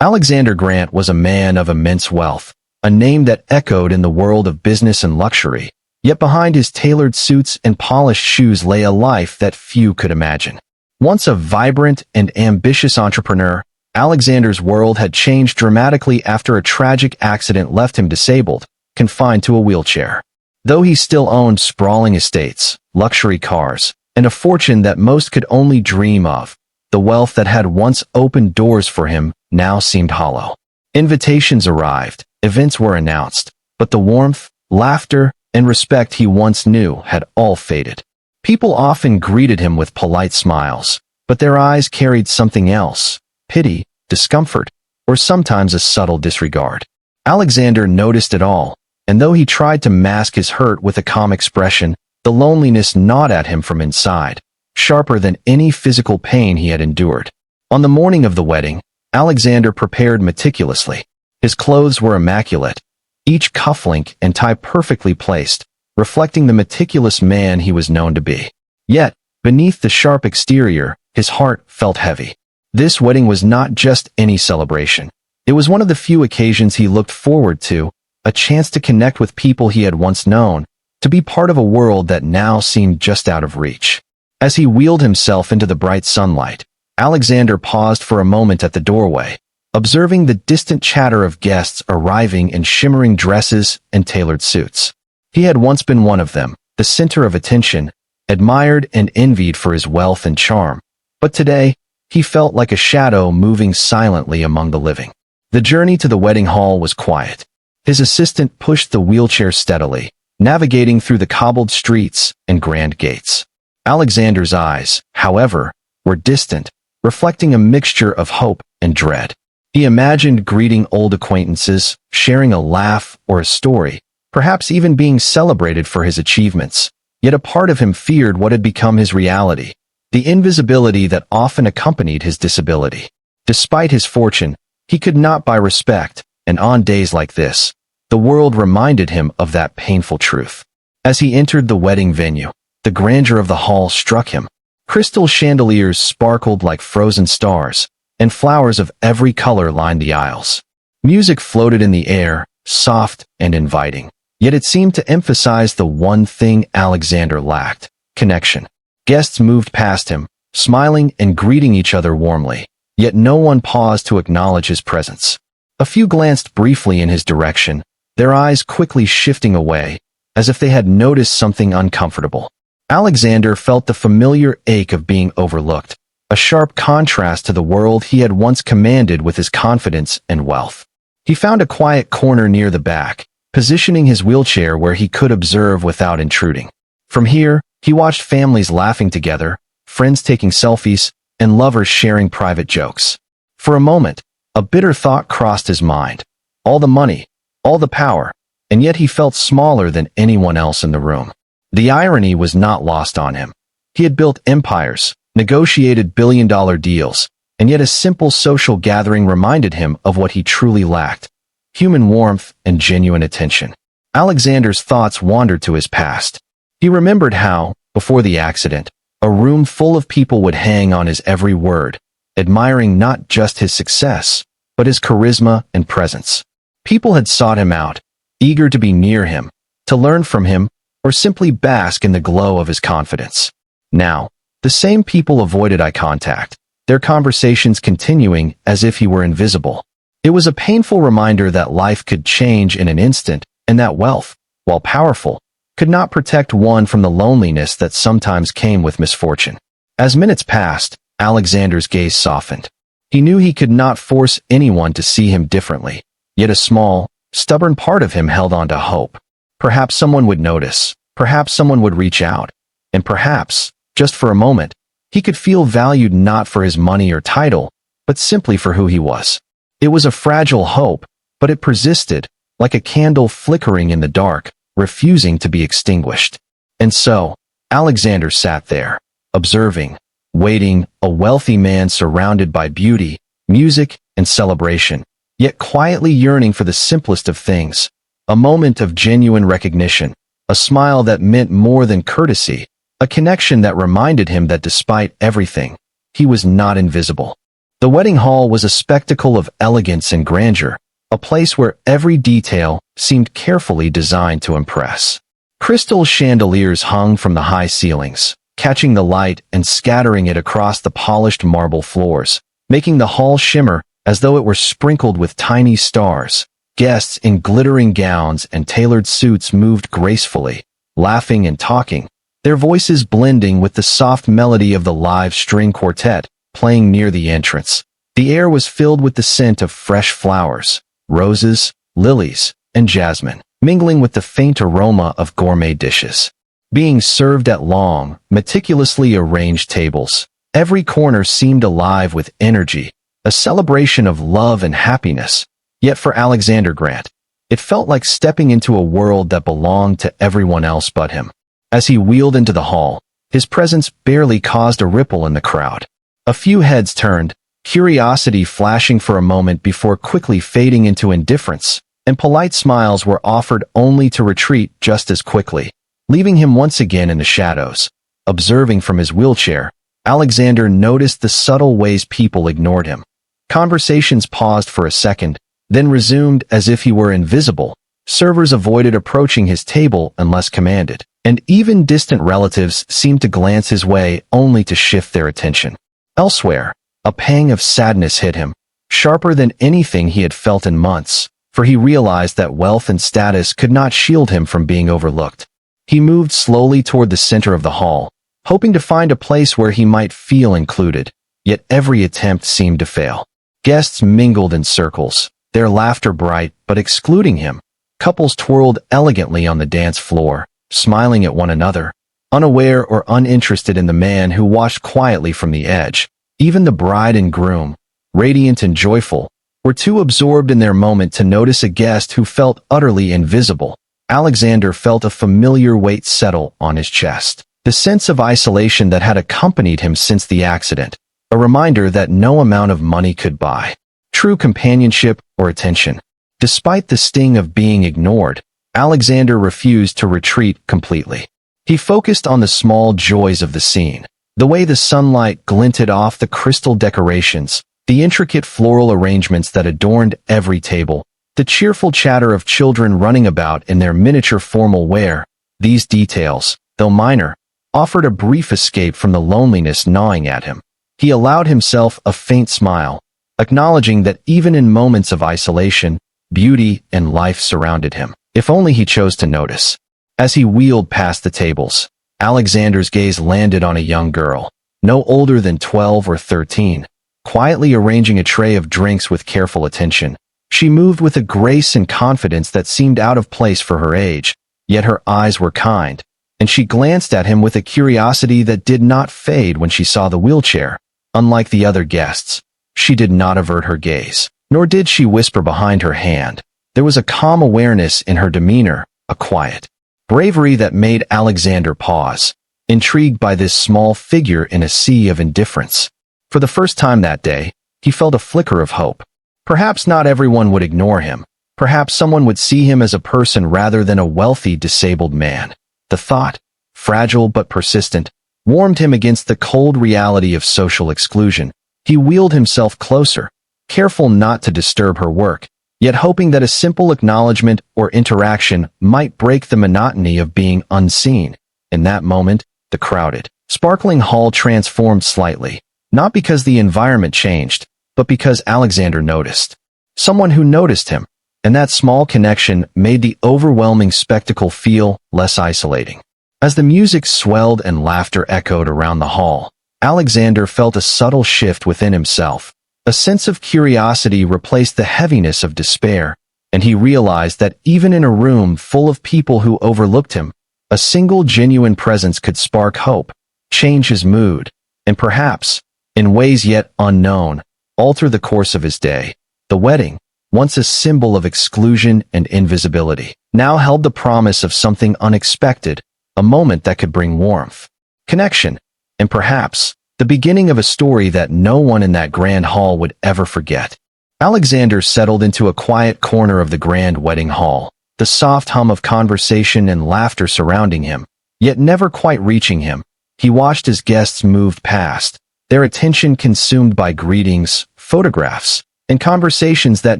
Alexander Grant was a man of immense wealth, a name that echoed in the world of business and luxury, yet behind his tailored suits and polished shoes lay a life that few could imagine. Once a vibrant and ambitious entrepreneur, Alexander's world had changed dramatically after a tragic accident left him disabled, confined to a wheelchair. Though he still owned sprawling estates, luxury cars, and a fortune that most could only dream of, the wealth that had once opened doors for him now seemed hollow. Invitations arrived, events were announced, but the warmth, laughter, and respect he once knew had all faded. People often greeted him with polite smiles, but their eyes carried something else: pity, discomfort, or sometimes a subtle disregard. Alexander noticed it all, and though he tried to mask his hurt with a calm expression, the loneliness gnawed at him from inside, sharper than any physical pain he had endured. On the morning of the wedding, Alexander prepared meticulously. His clothes were immaculate, each cufflink and tie perfectly placed, reflecting the meticulous man he was known to be. Yet, beneath the sharp exterior, his heart felt heavy. This wedding was not just any celebration. It was one of the few occasions he looked forward to, a chance to connect with people he had once known, to be part of a world that now seemed just out of reach. As he wheeled himself into the bright sunlight, Alexander paused for a moment at the doorway, observing the distant chatter of guests arriving in shimmering dresses and tailored suits. He had once been one of them, the center of attention, admired and envied for his wealth and charm. But today, he felt like a shadow moving silently among the living. The journey to the wedding hall was quiet. His assistant pushed the wheelchair steadily, navigating through the cobbled streets and grand gates. Alexander's eyes, however, were distant, reflecting a mixture of hope and dread. He imagined greeting old acquaintances, sharing a laugh or a story, perhaps even being celebrated for his achievements. Yet a part of him feared what had become his reality, the invisibility that often accompanied his disability. Despite his fortune, he could not buy respect, and on days like this, the world reminded him of that painful truth. As he entered the wedding venue, the grandeur of the hall struck him. Crystal chandeliers sparkled like frozen stars, and flowers of every color lined the aisles. Music floated in the air, soft and inviting, yet it seemed to emphasize the one thing Alexander lacked: connection. Guests moved past him, smiling and greeting each other warmly, yet no one paused to acknowledge his presence. A few glanced briefly in his direction, their eyes quickly shifting away, as if they had noticed something uncomfortable. Alexander felt the familiar ache of being overlooked, a sharp contrast to the world he had once commanded with his confidence and wealth. He found a quiet corner near the back, positioning his wheelchair where he could observe without intruding. From here, he watched families laughing together, friends taking selfies, and lovers sharing private jokes. For a moment, a bitter thought crossed his mind. All the money, all the power, and yet he felt smaller than anyone else in the room. The irony was not lost on him. He had built empires, negotiated billion-dollar deals, and yet a simple social gathering reminded him of what he truly lacked: human warmth and genuine attention. Alexander's thoughts wandered to his past. He remembered how, before the accident, a room full of people would hang on his every word, admiring not just his success, but his charisma and presence. People had sought him out, eager to be near him, to learn from him, or simply bask in the glow of his confidence. Now, the same people avoided eye contact, their conversations continuing as if he were invisible. It was a painful reminder that life could change in an instant, and that wealth, while powerful, could not protect one from the loneliness that sometimes came with misfortune. As minutes passed, Alexander's gaze softened. He knew he could not force anyone to see him differently, yet a small, stubborn part of him held on to hope. Perhaps someone would notice, perhaps someone would reach out, and perhaps, just for a moment, he could feel valued not for his money or title, but simply for who he was. It was a fragile hope, but it persisted, like a candle flickering in the dark, refusing to be extinguished. And so, Alexander sat there, observing, waiting, a wealthy man surrounded by beauty, music, and celebration, yet quietly yearning for the simplest of things: a moment of genuine recognition, a smile that meant more than courtesy, a connection that reminded him that despite everything, he was not invisible. The wedding hall was a spectacle of elegance and grandeur, a place where every detail seemed carefully designed to impress. Crystal chandeliers hung from the high ceilings, catching the light and scattering it across the polished marble floors, making the hall shimmer as though it were sprinkled with tiny stars. Guests in glittering gowns and tailored suits moved gracefully, laughing and talking, their voices blending with the soft melody of the live string quartet playing near the entrance. The air was filled with the scent of fresh flowers, roses, lilies, and jasmine, mingling with the faint aroma of gourmet dishes being served at long, meticulously arranged tables. Every corner seemed alive with energy, a celebration of love and happiness. Yet for Alexander Grant, it felt like stepping into a world that belonged to everyone else but him. As he wheeled into the hall, his presence barely caused a ripple in the crowd. A few heads turned, curiosity flashing for a moment before quickly fading into indifference, and polite smiles were offered only to retreat just as quickly, leaving him once again in the shadows. Observing from his wheelchair, Alexander noticed the subtle ways people ignored him. Conversations paused for a second, then resumed as if he were invisible. Servers avoided approaching his table unless commanded, and even distant relatives seemed to glance his way only to shift their attention. Elsewhere, a pang of sadness hit him, sharper than anything he had felt in months, for he realized that wealth and status could not shield him from being overlooked. He moved slowly toward the center of the hall, hoping to find a place where he might feel included, yet every attempt seemed to fail. Guests mingled in circles, their laughter bright but excluding him. Couples twirled elegantly on the dance floor, smiling at one another, unaware or uninterested in the man who watched quietly from the edge. Even the bride and groom, radiant and joyful, were too absorbed in their moment to notice a guest who felt utterly invisible. Alexander felt a familiar weight settle on his chest, the sense of isolation that had accompanied him since the accident, a reminder that no amount of money could buy true companionship or attention. Despite the sting of being ignored, Alexander refused to retreat completely. He focused on the small joys of the scene, the way the sunlight glinted off the crystal decorations, the intricate floral arrangements that adorned every table, the cheerful chatter of children running about in their miniature formal wear. These details, though minor, offered a brief escape from the loneliness gnawing at him. He allowed himself a faint smile, acknowledging that even in moments of isolation, beauty and life surrounded him, if only he chose to notice. As he wheeled past the tables, Alexander's gaze landed on a young girl, no older than 12 or 13, quietly arranging a tray of drinks with careful attention. She moved with a grace and confidence that seemed out of place for her age, yet her eyes were kind, and she glanced at him with a curiosity that did not fade when she saw the wheelchair. Unlike the other guests, she did not avert her gaze, nor did she whisper behind her hand. There was a calm awareness in her demeanor, a quiet bravery that made Alexander pause, intrigued by this small figure in a sea of indifference. For the first time that day, he felt a flicker of hope. Perhaps not everyone would ignore him. Perhaps someone would see him as a person rather than a wealthy, disabled man. The thought, fragile but persistent, warmed him against the cold reality of social exclusion. He wheeled himself closer, careful not to disturb her work, yet hoping that a simple acknowledgement or interaction might break the monotony of being unseen. In that moment, the crowded, sparkling hall transformed slightly, not because the environment changed, but because Alexander noticed. Someone who noticed him, and that small connection made the overwhelming spectacle feel less isolating. As the music swelled and laughter echoed around the hall, Alexander felt a subtle shift within himself. A sense of curiosity replaced the heaviness of despair, and he realized that even in a room full of people who overlooked him, a single genuine presence could spark hope, change his mood, and perhaps, in ways yet unknown, alter the course of his day. The wedding, once a symbol of exclusion and invisibility, now held the promise of something unexpected, a moment that could bring warmth, connection, and perhaps the beginning of a story that no one in that grand hall would ever forget. Alexander settled into a quiet corner of the grand wedding hall, the soft hum of conversation and laughter surrounding him, yet never quite reaching him. He watched as guests moved past, their attention consumed by greetings, photographs, and conversations that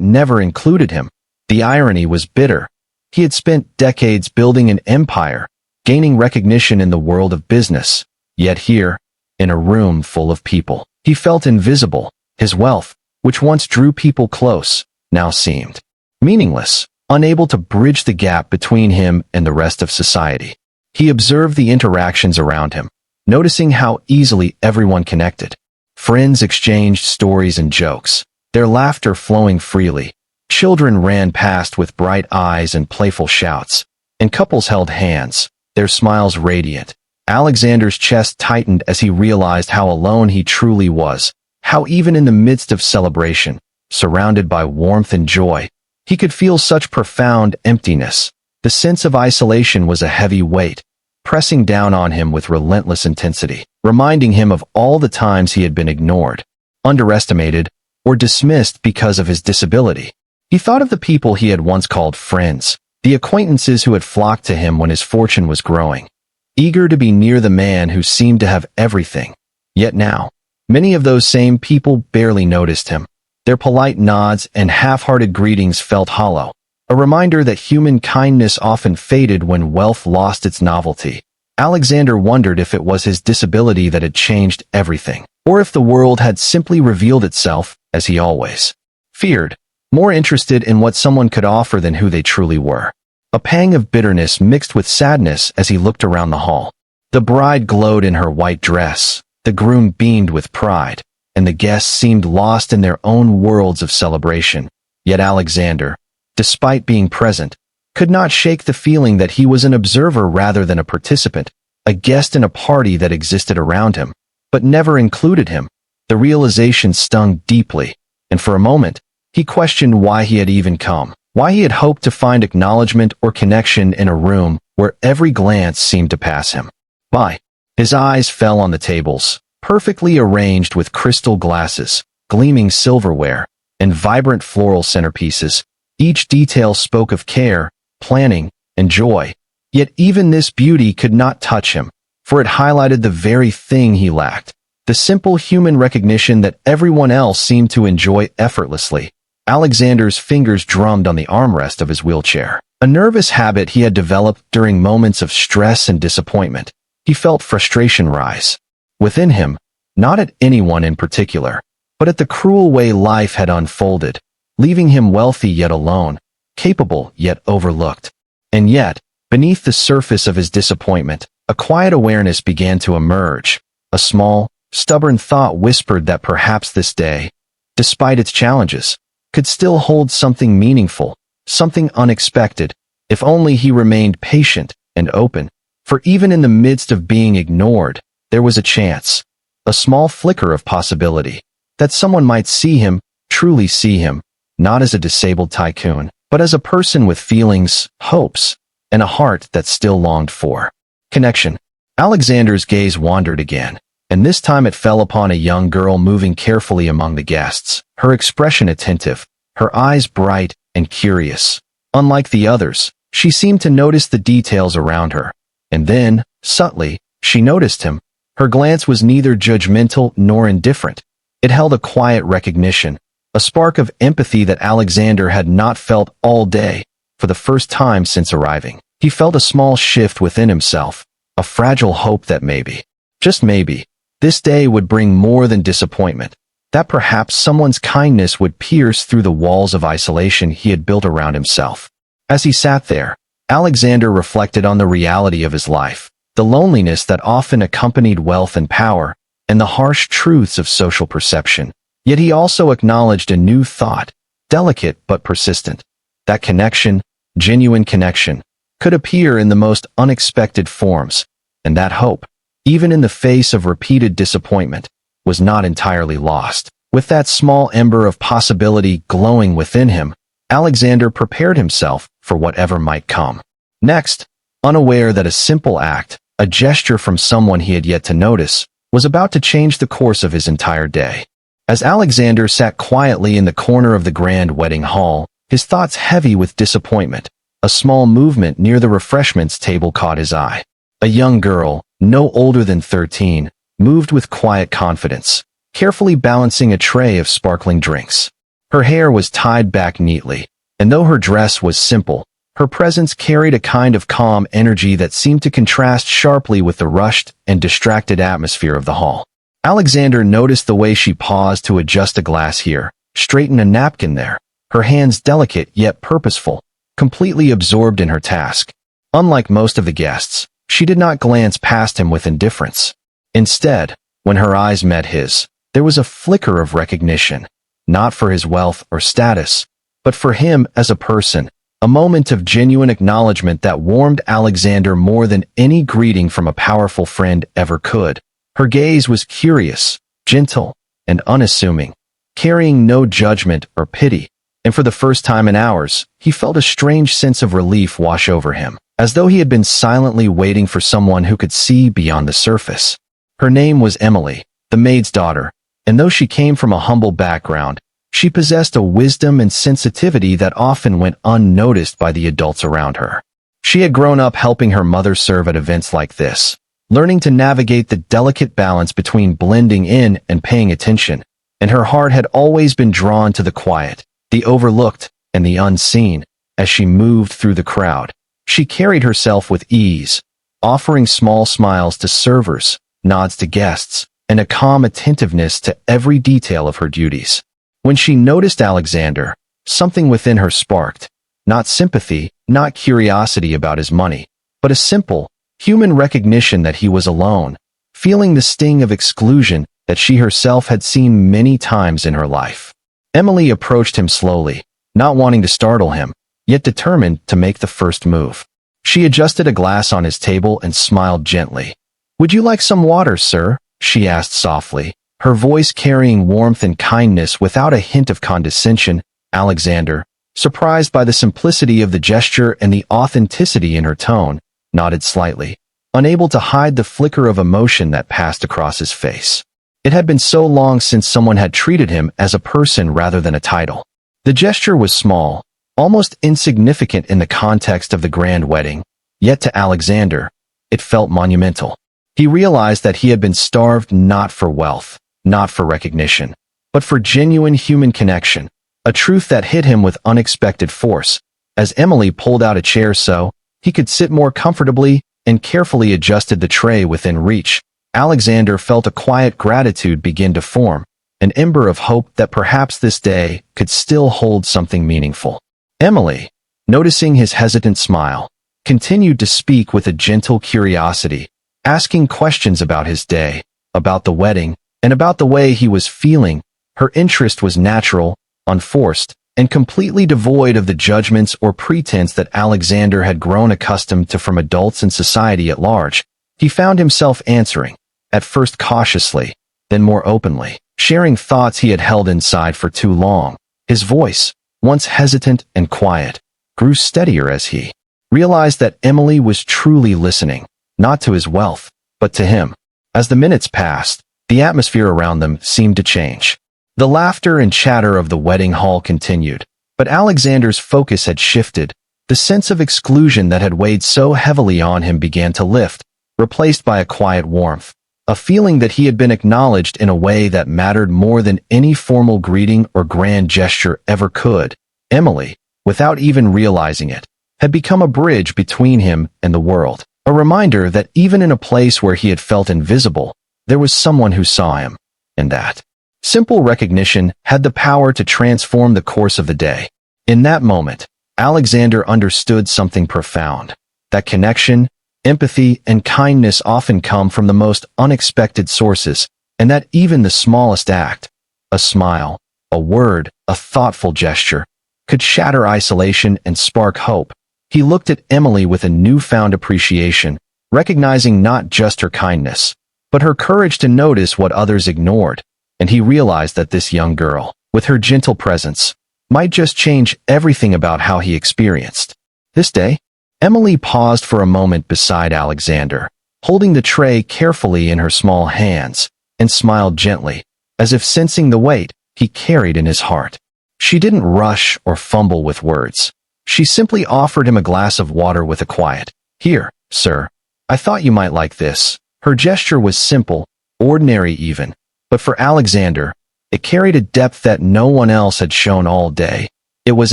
never included him. The irony was bitter. He had spent decades building an empire, gaining recognition in the world of business. Yet here, in a room full of people, he felt invisible. His wealth, which once drew people close, now seemed meaningless, unable to bridge the gap between him and the rest of society. He observed the interactions around him, noticing how easily everyone connected. Friends exchanged stories and jokes, their laughter flowing freely. Children ran past with bright eyes and playful shouts, and couples held hands, their smiles radiant. Alexander's chest tightened as he realized how alone he truly was, how even in the midst of celebration, surrounded by warmth and joy, he could feel such profound emptiness. The sense of isolation was a heavy weight, pressing down on him with relentless intensity, reminding him of all the times he had been ignored, underestimated, or dismissed because of his disability. He thought of the people he had once called friends, the acquaintances who had flocked to him when his fortune was growing, eager to be near the man who seemed to have everything. Yet now, many of those same people barely noticed him. Their polite nods and half-hearted greetings felt hollow, a reminder that human kindness often faded when wealth lost its novelty. Alexander wondered if it was his disability that had changed everything, or if the world had simply revealed itself, as he always feared, more interested in what someone could offer than who they truly were. A pang of bitterness mixed with sadness as he looked around the hall. The bride glowed in her white dress, the groom beamed with pride, and the guests seemed lost in their own worlds of celebration. Yet Alexander, despite being present, could not shake the feeling that he was an observer rather than a participant, a guest in a party that existed around him, but never included him. The realization stung deeply, and for a moment, he questioned why he had even come, why he had hoped to find acknowledgement or connection in a room where every glance seemed to pass him by. His eyes fell on the tables, perfectly arranged with crystal glasses, gleaming silverware, and vibrant floral centerpieces. Each detail spoke of care, planning, and joy. Yet even this beauty could not touch him, for it highlighted the very thing he lacked, the simple human recognition that everyone else seemed to enjoy effortlessly. Alexander's fingers drummed on the armrest of his wheelchair, a nervous habit he had developed during moments of stress and disappointment. He felt frustration rise within him, not at anyone in particular, but at the cruel way life had unfolded, leaving him wealthy yet alone, capable yet overlooked. And yet, beneath the surface of his disappointment, a quiet awareness began to emerge. A small, stubborn thought whispered that perhaps this day, despite its challenges, could still hold something meaningful, something unexpected, if only he remained patient and open. For even in the midst of being ignored, there was a chance, a small flicker of possibility, that someone might see him, truly see him, not as a disabled tycoon, but as a person with feelings, hopes, and a heart that still longed for connection. Alexander's gaze wandered again, and this time it fell upon a young girl moving carefully among the guests, her expression attentive, her eyes bright and curious. Unlike the others, she seemed to notice the details around her. And then, subtly, she noticed him. Her glance was neither judgmental nor indifferent. It held a quiet recognition, a spark of empathy that Alexander had not felt all day. For the first time since arriving, he felt a small shift within himself, a fragile hope that maybe, just maybe, this day would bring more than disappointment, that perhaps someone's kindness would pierce through the walls of isolation he had built around himself. As he sat there, Alexander reflected on the reality of his life, the loneliness that often accompanied wealth and power, and the harsh truths of social perception. Yet he also acknowledged a new thought, delicate but persistent, that connection, genuine connection, could appear in the most unexpected forms, and that hope, even in the face of repeated disappointment, was not entirely lost. With that small ember of possibility glowing within him, Alexander prepared himself for whatever might come next, unaware that a simple act, a gesture from someone he had yet to notice, was about to change the course of his entire day. As Alexander sat quietly in the corner of the grand wedding hall, his thoughts heavy with disappointment, a small movement near the refreshments table caught his eye. A young girl, no older than 13, moved with quiet confidence, carefully balancing a tray of sparkling drinks. Her hair was tied back neatly, and though her dress was simple, her presence carried a kind of calm energy that seemed to contrast sharply with the rushed and distracted atmosphere of the hall. Alexander noticed the way she paused to adjust a glass here, straighten a napkin there, her hands delicate yet purposeful, completely absorbed in her task. Unlike most of the guests, she did not glance past him with indifference. Instead, when her eyes met his, there was a flicker of recognition, not for his wealth or status, but for him as a person, a moment of genuine acknowledgement that warmed Alexander more than any greeting from a powerful friend ever could. Her gaze was curious, gentle, and unassuming, carrying no judgment or pity, and for the first time in hours, he felt a strange sense of relief wash over him, as though he had been silently waiting for someone who could see beyond the surface. Her name was Emily, the maid's daughter, and though she came from a humble background, she possessed a wisdom and sensitivity that often went unnoticed by the adults around her. She had grown up helping her mother serve at events like this, learning to navigate the delicate balance between blending in and paying attention, and her heart had always been drawn to the quiet, the overlooked, and the unseen. As she moved through the crowd, she carried herself with ease, offering small smiles to servers, nods to guests, and a calm attentiveness to every detail of her duties. When she noticed Alexander, something within her sparked, not sympathy, not curiosity about his money, but a simple, human recognition that he was alone, feeling the sting of exclusion that she herself had seen many times in her life. Emily approached him slowly, not wanting to startle him, yet determined to make the first move. She adjusted a glass on his table and smiled gently. "Would you like some water, sir?" she asked softly, her voice carrying warmth and kindness without a hint of condescension. Alexander, surprised by the simplicity of the gesture and the authenticity in her tone, nodded slightly, unable to hide the flicker of emotion that passed across his face. It had been so long since someone had treated him as a person rather than a title. The gesture was small, almost insignificant in the context of the grand wedding, yet to Alexander, it felt monumental. He realized that he had been starved not for wealth, not for recognition, but for genuine human connection, a truth that hit him with unexpected force. As Emily pulled out a chair so he could sit more comfortably and carefully adjusted the tray within reach, Alexander felt a quiet gratitude begin to form, an ember of hope that perhaps this day could still hold something meaningful. Emily, noticing his hesitant smile, continued to speak with a gentle curiosity, asking questions about his day, about the wedding, and about the way he was feeling. Her interest was natural, unforced, and completely devoid of the judgments or pretense that Alexander had grown accustomed to from adults and society at large. He found himself answering, at first cautiously, then more openly, sharing thoughts he had held inside for too long. His voice, once hesitant and quiet, grew steadier as he realized that Emily was truly listening, not to his wealth, but to him. As the minutes passed, the atmosphere around them seemed to change. The laughter and chatter of the wedding hall continued, but Alexander's focus had shifted. The sense of exclusion that had weighed so heavily on him began to lift, replaced by a quiet warmth, a feeling that he had been acknowledged in a way that mattered more than any formal greeting or grand gesture ever could. Emily, without even realizing it, had become a bridge between him and the world, a reminder that even in a place where he had felt invisible, there was someone who saw him, and that simple recognition had the power to transform the course of the day. In that moment, Alexander understood something profound, that connection, empathy, and kindness often come from the most unexpected sources, and that even the smallest act, a smile, a word, a thoughtful gesture, could shatter isolation and spark hope. He looked at Emily with a newfound appreciation, recognizing not just her kindness, but her courage to notice what others ignored, and he realized that this young girl, with her gentle presence, might just change everything about how he experienced this day. Emily paused for a moment beside Alexander, holding the tray carefully in her small hands, and smiled gently, as if sensing the weight he carried in his heart. She didn't rush or fumble with words. She simply offered him a glass of water with a quiet, "Here, sir. I thought you might like this." Her gesture was simple, ordinary even, But for Alexander, it carried a depth that no one else had shown all day. It was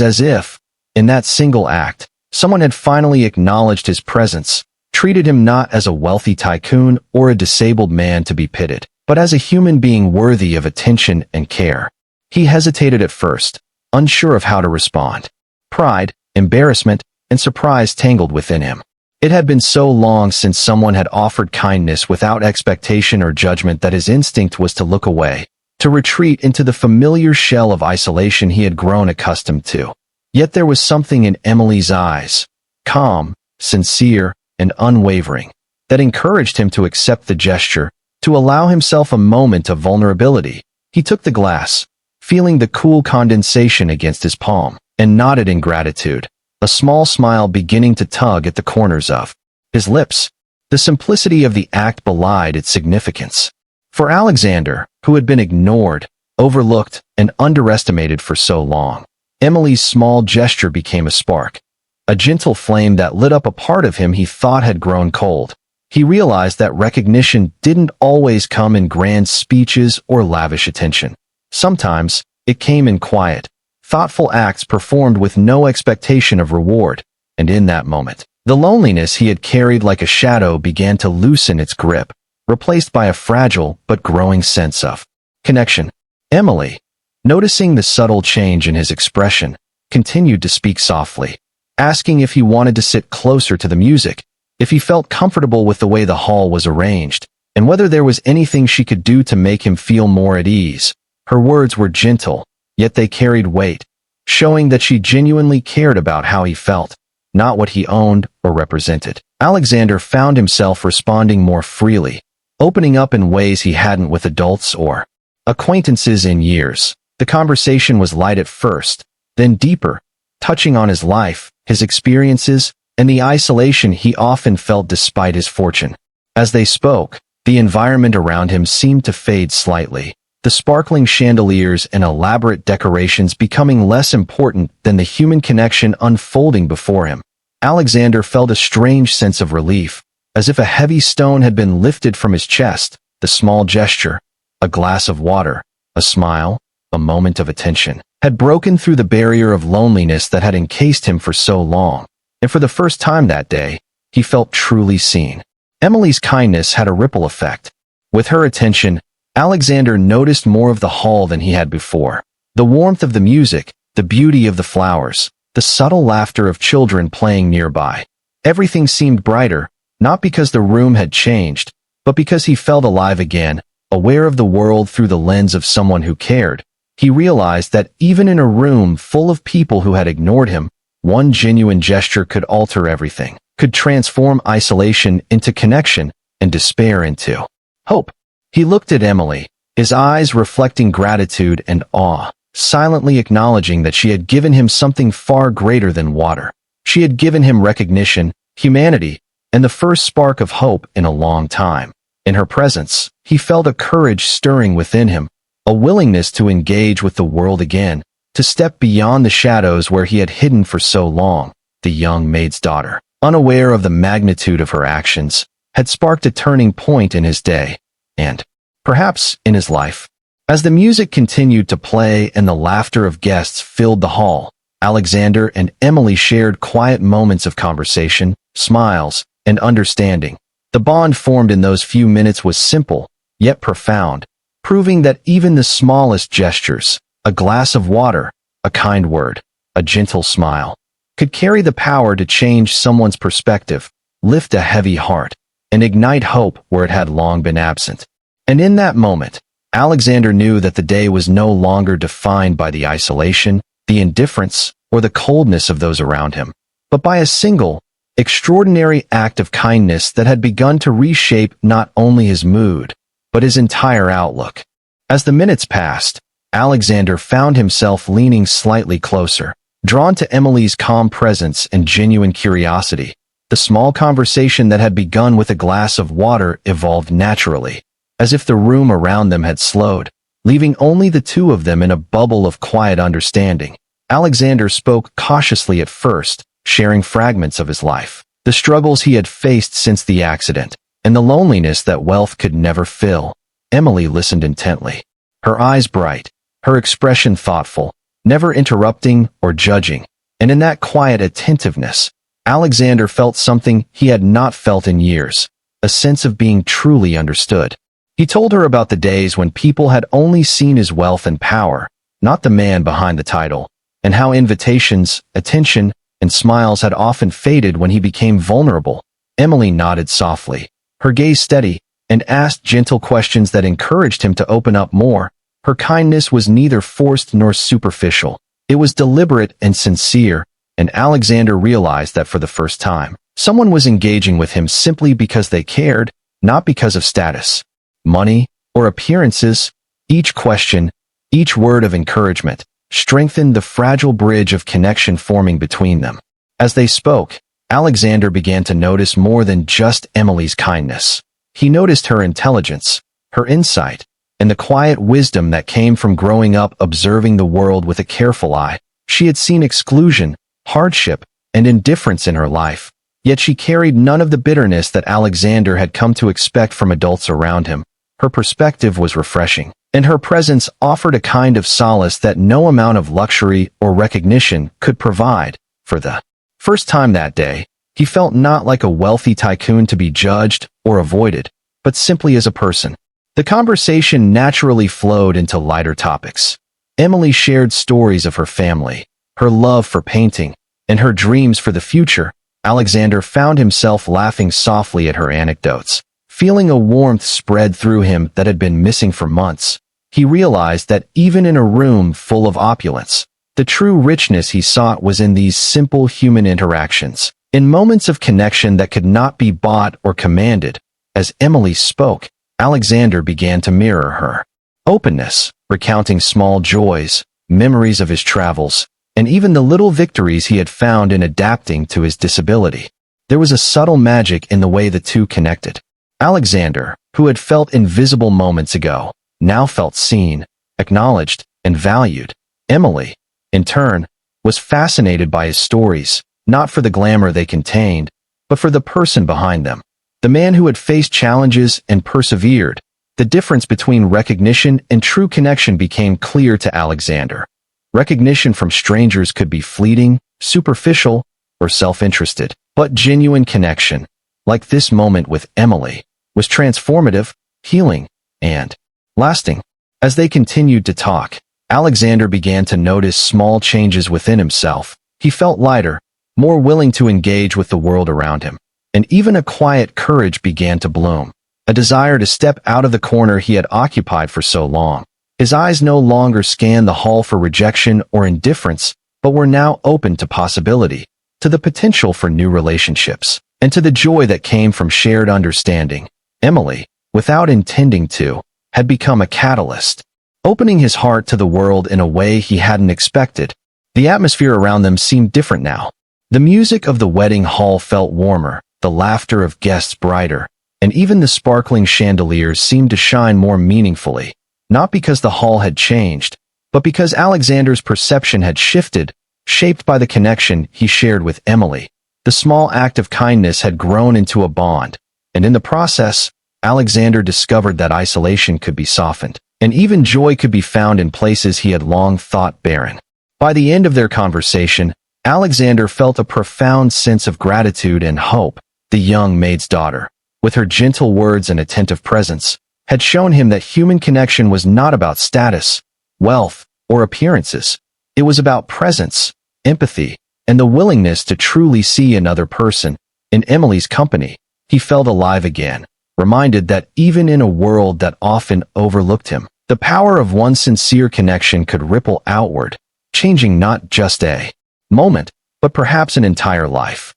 as if, in that single act, someone had finally acknowledged his presence, treated him not as a wealthy tycoon or a disabled man to be pitied, but as a human being worthy of attention and care. He hesitated at first, unsure of how to respond. Pride, embarrassment, and surprise tangled within him. It had been so long since someone had offered kindness without expectation or judgment that his instinct was to look away, to retreat into the familiar shell of isolation he had grown accustomed to. Yet there was something in Emily's eyes, calm, sincere, and unwavering, that encouraged him to accept the gesture, to allow himself a moment of vulnerability. He took the glass, feeling the cool condensation against his palm, and nodded in gratitude, a small smile beginning to tug at the corners of his lips. The simplicity of the act belied its significance. For Alexander, who had been ignored, overlooked, and underestimated for so long, Emily's small gesture became a spark, a gentle flame that lit up a part of him he thought had grown cold. He realized that recognition didn't always come in grand speeches or lavish attention. Sometimes, it came in quiet, thoughtful acts performed with no expectation of reward, and in that moment, the loneliness he had carried like a shadow began to loosen its grip, replaced by a fragile but growing sense of connection. Emily, noticing the subtle change in his expression, continued to speak softly, asking if he wanted to sit closer to the music, if he felt comfortable with the way the hall was arranged, and whether there was anything she could do to make him feel more at ease. Her words were gentle, yet they carried weight, showing that she genuinely cared about how he felt, not what he owned or represented. Alexander found himself responding more freely, opening up in ways he hadn't with adults or acquaintances in years. The conversation was light at first, then deeper, touching on his life, his experiences, and the isolation he often felt despite his fortune. As they spoke, the environment around him seemed to fade slightly, the sparkling chandeliers and elaborate decorations becoming less important than the human connection unfolding before him. Alexander felt a strange sense of relief, as if a heavy stone had been lifted from his chest. The small gesture, a glass of water, a smile, a moment of attention, had broken through the barrier of loneliness that had encased him for so long. And for the first time that day, he felt truly seen. Emily's kindness had a ripple effect. With her attention, Alexander noticed more of the hall than he had before. The warmth of the music, the beauty of the flowers, the subtle laughter of children playing nearby. Everything seemed brighter, not because the room had changed, but because he felt alive again, aware of the world through the lens of someone who cared. He realized that even in a room full of people who had ignored him, one genuine gesture could alter everything, could transform isolation into connection and despair into hope. He looked at Emily, his eyes reflecting gratitude and awe, silently acknowledging that she had given him something far greater than water. She had given him recognition, humanity, and the first spark of hope in a long time. In her presence, he felt a courage stirring within him, a willingness to engage with the world again, to step beyond the shadows where he had hidden for so long. The young maid's daughter, unaware of the magnitude of her actions, had sparked a turning point in his day, and perhaps in his life. As the music continued to play and the laughter of guests filled the hall, Alexander and Emily shared quiet moments of conversation, smiles, and understanding. The bond formed in those few minutes was simple, yet profound, proving that even the smallest gestures, a glass of water, a kind word, a gentle smile, could carry the power to change someone's perspective, lift a heavy heart, and ignite hope where it had long been absent. And in that moment, Alexander knew that the day was no longer defined by the isolation, the indifference, or the coldness of those around him, but by a single, extraordinary act of kindness that had begun to reshape not only his mood, but his entire outlook. As the minutes passed, Alexander found himself leaning slightly closer, drawn to Emily's calm presence and genuine curiosity. The small conversation that had begun with a glass of water evolved naturally, as if the room around them had slowed, leaving only the two of them in a bubble of quiet understanding. Alexander spoke cautiously at first, sharing fragments of his life, the struggles he had faced since the accident, and the loneliness that wealth could never fill. Emily listened intently, her eyes bright, her expression thoughtful, never interrupting or judging. And in that quiet attentiveness, Alexander felt something he had not felt in years, a sense of being truly understood. He told her about the days when people had only seen his wealth and power, not the man behind the title, and how invitations, attention, and smiles had often faded when he became vulnerable. Emily nodded softly, her gaze steady, and asked gentle questions that encouraged him to open up more. Her kindness was neither forced nor superficial. It was deliberate and sincere, and Alexander realized that for the first time, someone was engaging with him simply because they cared, not because of status, money, or appearances. Each question, each word of encouragement, strengthened the fragile bridge of connection forming between them. As they spoke, Alexander began to notice more than just Emily's kindness. He noticed her intelligence, her insight, and the quiet wisdom that came from growing up observing the world with a careful eye. She had seen exclusion, hardship, and indifference in her life, yet she carried none of the bitterness that Alexander had come to expect from adults around him. Her perspective was refreshing, and her presence offered a kind of solace that no amount of luxury or recognition could provide. For the first time that day, he felt not like a wealthy tycoon to be judged or avoided, but simply as a person. The conversation naturally flowed into lighter topics. Emily shared stories of her family, her love for painting, and her dreams for the future. Alexander found himself laughing softly at her anecdotes, feeling a warmth spread through him that had been missing for months. He realized that even in a room full of opulence, the true richness he sought was in these simple human interactions, in moments of connection that could not be bought or commanded. As Emily spoke, Alexander began to mirror her openness, recounting small joys, memories of his travels, and even the little victories he had found in adapting to his disability. There was a subtle magic in the way the two connected. Alexander, who had felt invisible moments ago, now felt seen, acknowledged, and valued. Emily, in turn, was fascinated by his stories, not for the glamour they contained, but for the person behind them, the man who had faced challenges and persevered. The difference between recognition and true connection became clear to Alexander. Recognition from strangers could be fleeting, superficial, or self-interested, but genuine connection, like this moment with Emily, was transformative, healing, and lasting. As they continued to talk, Alexander began to notice small changes within himself. He felt lighter, more willing to engage with the world around him, and even a quiet courage began to bloom, a desire to step out of the corner he had occupied for so long. His eyes no longer scanned the hall for rejection or indifference, but were now open to possibility, to the potential for new relationships, and to the joy that came from shared understanding. Emily, without intending to, had become a catalyst, opening his heart to the world in a way he hadn't expected. The atmosphere around them seemed different now. The music of the wedding hall felt warmer, the laughter of guests brighter, and even the sparkling chandeliers seemed to shine more meaningfully, not because the hall had changed, but because Alexander's perception had shifted, shaped by the connection he shared with Emily. The small act of kindness had grown into a bond, and in the process, Alexander discovered that isolation could be softened, and even joy could be found in places he had long thought barren. By the end of their conversation, Alexander felt a profound sense of gratitude and hope. The young maid's daughter, with her gentle words and attentive presence, had shown him that human connection was not about status, wealth, or appearances. It was about presence, empathy, and the willingness to truly see another person. In Emily's company, he felt alive again, reminded that even in a world that often overlooked him, the power of one sincere connection could ripple outward, changing not just a moment, but perhaps an entire life.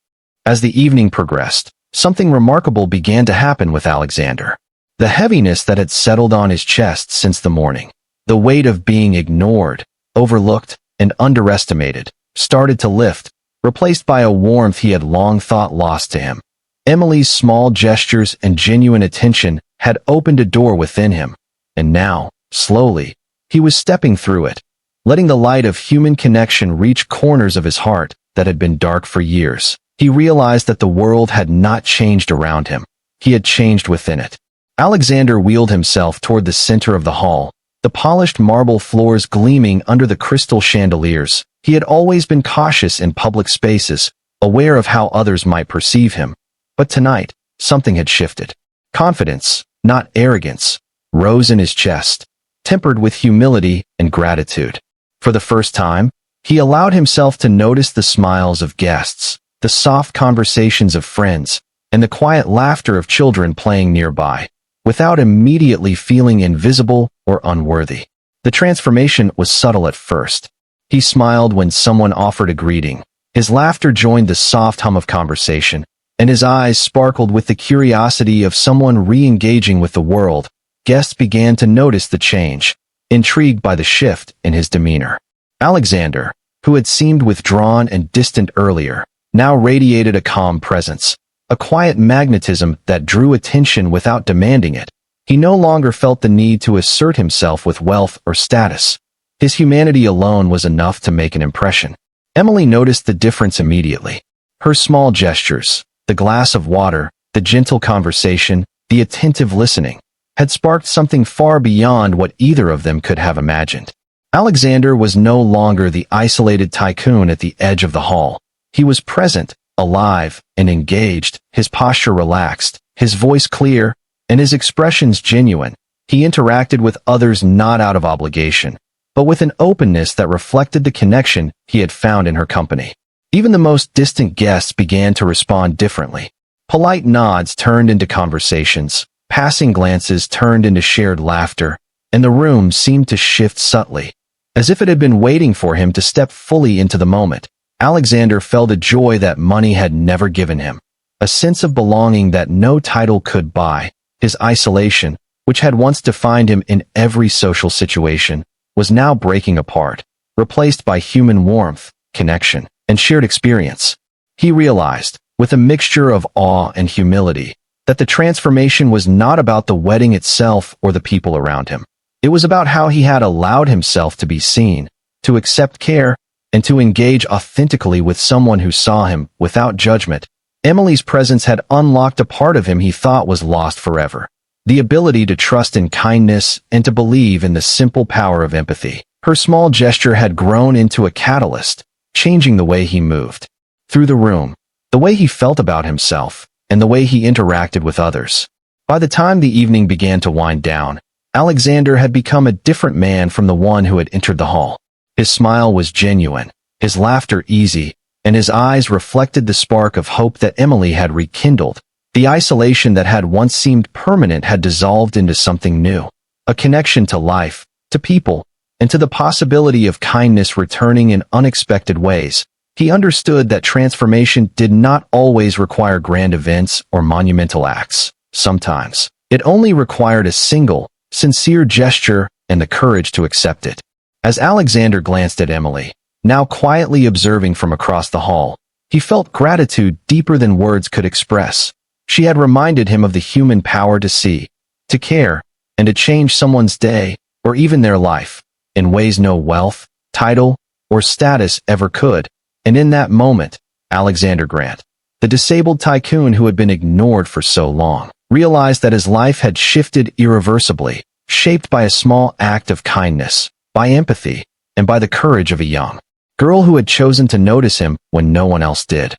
As the evening progressed, something remarkable began to happen with Alexander. The heaviness that had settled on his chest since the morning, the weight of being ignored, overlooked, and underestimated, started to lift, replaced by a warmth he had long thought lost to him. Emily's small gestures and genuine attention had opened a door within him, and now, slowly, he was stepping through it, letting the light of human connection reach corners of his heart that had been dark for years. He realized that the world had not changed around him. He had changed within it. Alexander wheeled himself toward the center of the hall, the polished marble floors gleaming under the crystal chandeliers. He had always been cautious in public spaces, aware of how others might perceive him. But tonight, something had shifted. Confidence, not arrogance, rose in his chest, tempered with humility and gratitude. For the first time, he allowed himself to notice the smiles of guests, the soft conversations of friends, and the quiet laughter of children playing nearby, without immediately feeling invisible or unworthy. The transformation was subtle at first. He smiled when someone offered a greeting. His laughter joined the soft hum of conversation, and his eyes sparkled with the curiosity of someone re-engaging with the world. Guests began to notice the change, intrigued by the shift in his demeanor. Alexander, who had seemed withdrawn and distant earlier, now radiated a calm presence, a quiet magnetism that drew attention without demanding it. He no longer felt the need to assert himself with wealth or status. His humanity alone was enough to make an impression. Emily noticed the difference immediately. Her small gestures, the glass of water, the gentle conversation, the attentive listening, had sparked something far beyond what either of them could have imagined. Alexander was no longer the isolated Tycoon at the edge of the hall. He was present, alive, and engaged, his posture relaxed, his voice clear, and his expressions genuine. He interacted with others not out of obligation, but with an openness that reflected the connection he had found in her company. Even the most distant guests began to respond differently. Polite nods turned into conversations, passing glances turned into shared laughter, and the room seemed to shift subtly, as if it had been waiting for him to step fully into the moment. Alexander felt a joy that money had never given him, a sense of belonging that no title could buy. His isolation, which had once defined him in every social situation, was now breaking apart, replaced by human warmth, connection, and shared experience. He realized, with a mixture of awe and humility, that the transformation was not about the wedding itself or the people around him. It was about how he had allowed himself to be seen, to accept care, and to engage authentically with someone who saw him without judgment. Emily's presence had unlocked a part of him he thought was lost forever. The ability to trust in kindness and to believe in the simple power of empathy. Her small gesture had grown into a catalyst, changing the way he moved through the room, the way he felt about himself, and the way he interacted with others. By the time the evening began to wind down, Alexander had become a different man from the one who had entered the hall. His smile was genuine, his laughter easy, and his eyes reflected the spark of hope that Emily had rekindled. The isolation that had once seemed permanent had dissolved into something new, a connection to life, to people, and to the possibility of kindness returning in unexpected ways. He understood that transformation did not always require grand events or monumental acts. Sometimes, it only required a single, sincere gesture and the courage to accept it. As Alexander glanced at Emily, now quietly observing from across the hall, he felt gratitude deeper than words could express. She had reminded him of the human power to see, to care, and to change someone's day, or even their life, in ways no wealth, title, or status ever could. And in that moment, Alexander Grant, the disabled Tycoon who had been ignored for so long, realized that his life had shifted irreversibly, shaped by a small act of kindness, by empathy, and by the courage of a young girl who had chosen to notice him when no one else did.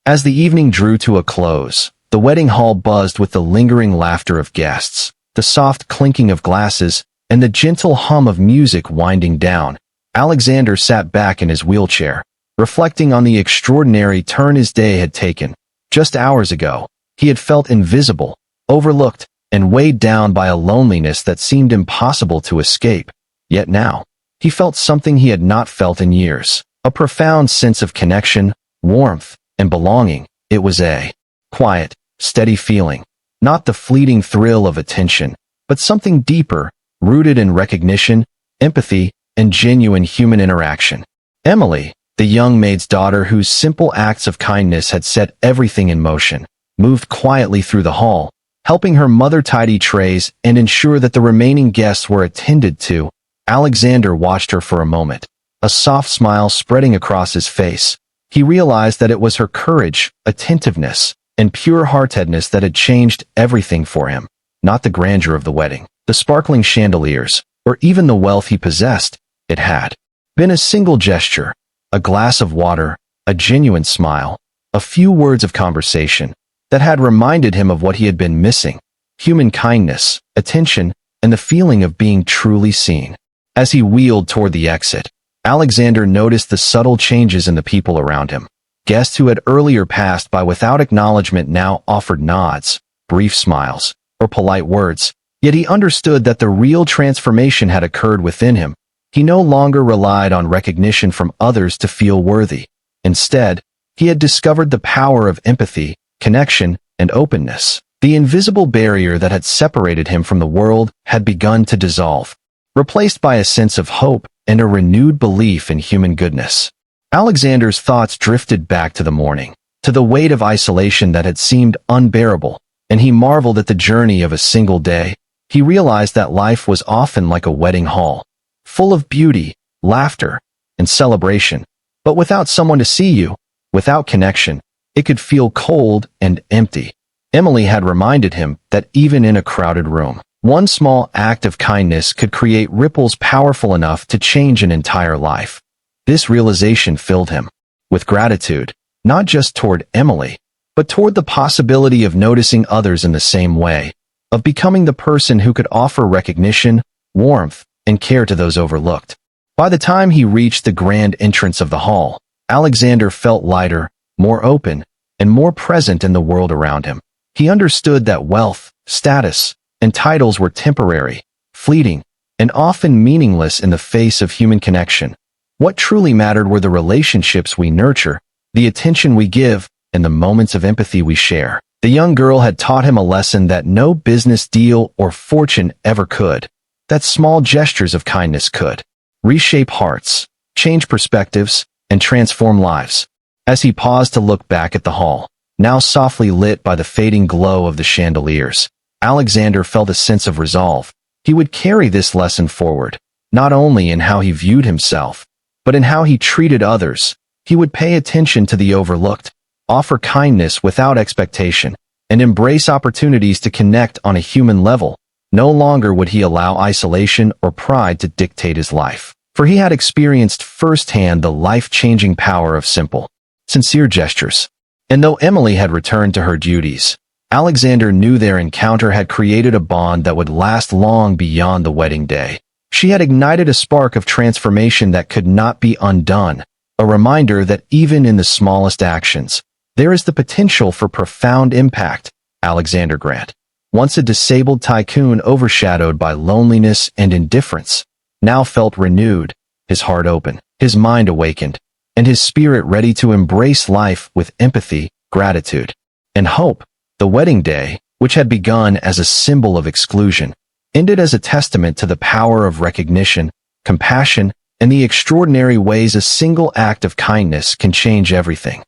As the evening drew to a close, the wedding hall buzzed with the lingering laughter of guests, the soft clinking of glasses, and the gentle hum of music winding down. Alexander sat back in his wheelchair, reflecting on the extraordinary turn his day had taken. Just hours ago, he had felt invisible, overlooked, and weighed down by a loneliness that seemed impossible to escape. Yet now, he felt something he had not felt in years, a profound sense of connection, warmth, and belonging. It was a quiet, steady feeling, not the fleeting thrill of attention, but something deeper, rooted in recognition, empathy, and genuine human interaction. Emily, the young maid's daughter whose simple acts of kindness had set everything in motion, moved quietly through the hall, helping her mother tidy trays and ensure that the remaining guests were attended to. Alexander watched her for a moment, a soft smile spreading across his face. He realized that it was her courage, attentiveness, and pure-heartedness that had changed everything for him. not the grandeur of the wedding, the sparkling chandeliers, or even the wealth he possessed. It had been a single gesture, a glass of water, a genuine smile, a few words of conversation that had reminded him of what he had been missing: human kindness, attention, and the feeling of being truly seen. As he wheeled toward the exit, Alexander noticed the subtle changes in the people around him. Guests who had earlier passed by without acknowledgement now offered nods, brief smiles, or polite words, yet he understood that the real transformation had occurred within him. He no longer relied on recognition from others to feel worthy. Instead, he had discovered the power of empathy, connection, and openness. The invisible barrier that had separated him from the world had begun to dissolve, replaced by a sense of hope and a renewed belief in human goodness. Alexander's thoughts drifted back to the morning, to the weight of isolation that had seemed unbearable, and he marveled at the journey of a single day. He realized that life was often like a wedding hall, full of beauty, laughter, and celebration, but without someone to see you, without connection, it could feel cold and empty. Emily had reminded him that even in a crowded room, one small act of kindness could create ripples powerful enough to change an entire life. This realization filled him with gratitude, not just toward Emily, but toward the possibility of noticing others in the same way, of becoming the person who could offer recognition, warmth, and care to those overlooked. By the time he reached the grand entrance of the hall, Alexander felt lighter, more open, and more present in the world around him. He understood that wealth, status, and titles were temporary, fleeting, and often meaningless in the face of human connection. What truly mattered were the relationships we nurture, the attention we give, and the moments of empathy we share. The young girl had taught him a lesson that no business deal or fortune ever could, that small gestures of kindness could reshape hearts, change perspectives, and transform lives. As he paused to look back at the hall, now softly lit by the fading glow of the chandeliers, Alexander felt a sense of resolve. He would carry this lesson forward, not only in how he viewed himself, but in how he treated others. He would pay attention to the overlooked, offer kindness without expectation, and embrace opportunities to connect on a human level. No longer would he allow isolation or pride to dictate his life, for he had experienced firsthand the life-changing power of simple, sincere gestures. And though Emily had returned to her duties, Alexander knew their encounter had created a bond that would last long beyond the wedding day. She had ignited a spark of transformation that could not be undone, a reminder that even in the smallest actions, there is the potential for profound impact. Alexander Grant, once a disabled tycoon overshadowed by loneliness and indifference, now felt renewed, his heart open, his mind awakened, and his spirit ready to embrace life with empathy, gratitude, and hope. The wedding day, which had begun as a symbol of exclusion, ended as a testament to the power of recognition, compassion, and the extraordinary ways a single act of kindness can change everything.